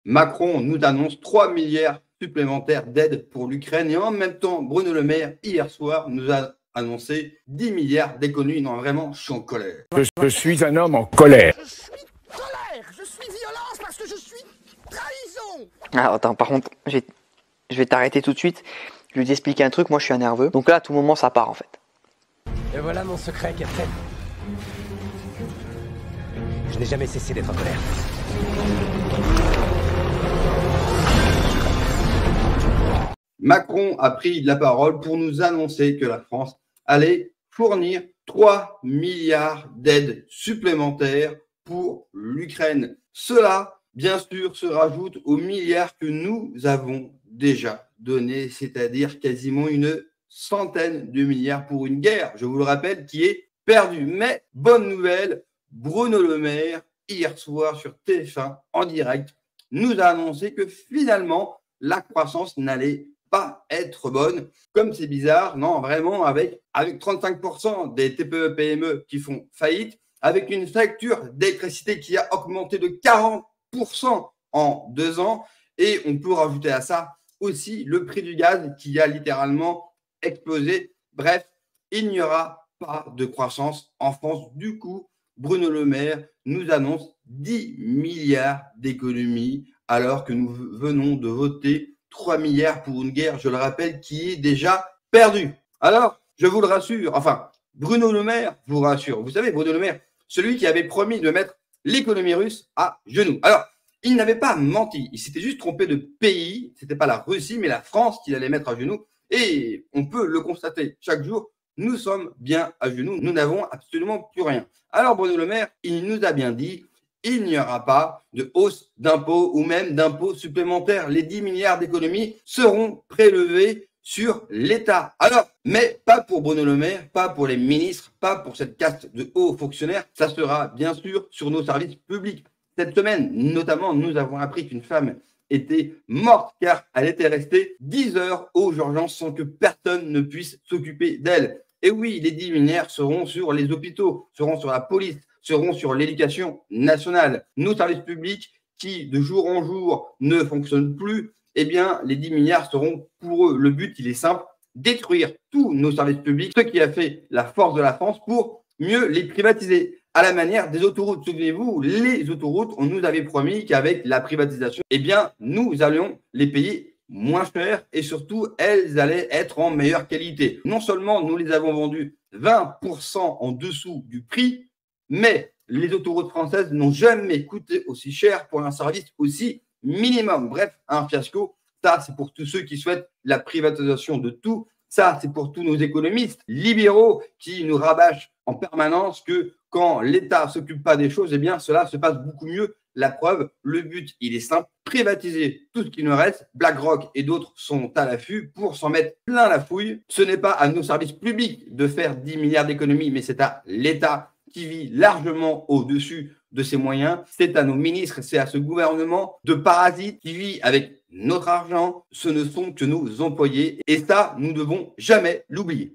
Macron nous annonce 3 milliards supplémentaires d'aide pour l'Ukraine et en même temps, Bruno Le Maire, hier soir, nous a annoncé 10 milliards d'économies. Non, vraiment, je suis en colère. Je suis un homme en colère. Je suis colère, je suis violence parce que je suis trahison. Ah, attends, par contre, je vais t'arrêter tout de suite. Je vais t'expliquer un truc, moi je suis un nerveux. Donc là, à tout moment, ça part en fait. Et voilà mon secret, Captain. Je n'ai jamais cessé d'être en colère. Macron a pris la parole pour nous annoncer que la France allait fournir 3 milliards d'aides supplémentaires pour l'Ukraine. Cela, bien sûr, se rajoute aux milliards que nous avons déjà donnés, c'est-à-dire quasiment une centaine de milliards pour une guerre, je vous le rappelle, qui est perdue. Mais bonne nouvelle, Bruno Le Maire, hier soir sur TF1 en direct, nous a annoncé que finalement, la croissance n'allait pas être bonne. Comme c'est bizarre, non, vraiment, avec 35% des TPE-PME qui font faillite, avec une facture d'électricité qui a augmenté de 40% en 2 ans, et on peut rajouter à ça aussi le prix du gaz qui a littéralement explosé. Bref, il n'y aura pas de croissance en France. Du coup, Bruno Le Maire nous annonce 10 milliards d'économies alors que nous venons de voter 3 milliards pour une guerre, je le rappelle, qui est déjà perdue. Alors, je vous le rassure, enfin, Bruno Le Maire vous rassure. Vous savez, Bruno Le Maire, celui qui avait promis de mettre l'économie russe à genoux. Alors, il n'avait pas menti, il s'était juste trompé de pays, c'était pas la Russie, mais la France qu'il allait mettre à genoux. Et on peut le constater chaque jour, nous sommes bien à genoux, nous n'avons absolument plus rien. Alors Bruno Le Maire, il nous a bien dit, il n'y aura pas de hausse d'impôts ou même d'impôts supplémentaires. Les 10 milliards d'économies seront prélevés sur l'État. Alors, mais pas pour Bruno Le Maire, pas pour les ministres, pas pour cette caste de hauts fonctionnaires, ça sera bien sûr sur nos services publics. Cette semaine, notamment, nous avons appris qu'une femme était morte car elle était restée 10 heures aux urgences sans que personne ne puisse s'occuper d'elle. Et oui, les 10 milliards seront sur les hôpitaux, seront sur la police, seront sur l'éducation nationale. Nos services publics qui, de jour en jour, ne fonctionnent plus, eh bien, les 10 milliards seront pour eux. Le but, il est simple, détruire tous nos services publics, ce qui a fait la force de la France pour mieux les privatiser. À la manière des autoroutes. Souvenez-vous, les autoroutes, on nous avait promis qu'avec la privatisation, eh bien, nous allions les payer moins cher et surtout, elles allaient être en meilleure qualité. Non seulement nous les avons vendues 20% en dessous du prix, mais les autoroutes françaises n'ont jamais coûté aussi cher pour un service aussi minimum. Bref, un fiasco. Ça, c'est pour tous ceux qui souhaitent la privatisation de tout. Ça, c'est pour tous nos économistes libéraux qui nous rabâchent en permanence que quand l'État ne s'occupe pas des choses, eh bien, cela se passe beaucoup mieux. La preuve, le but, il est simple, privatiser tout ce qui nous reste. BlackRock et d'autres sont à l'affût pour s'en mettre plein la fouille. Ce n'est pas à nos services publics de faire 10 milliards d'économies, mais c'est à l'État qui vit largement au-dessus de ses moyens. C'est à nos ministres, c'est à ce gouvernement de parasites qui vit avec notre argent. Ce ne sont que nos employés et ça, nous ne devons jamais l'oublier.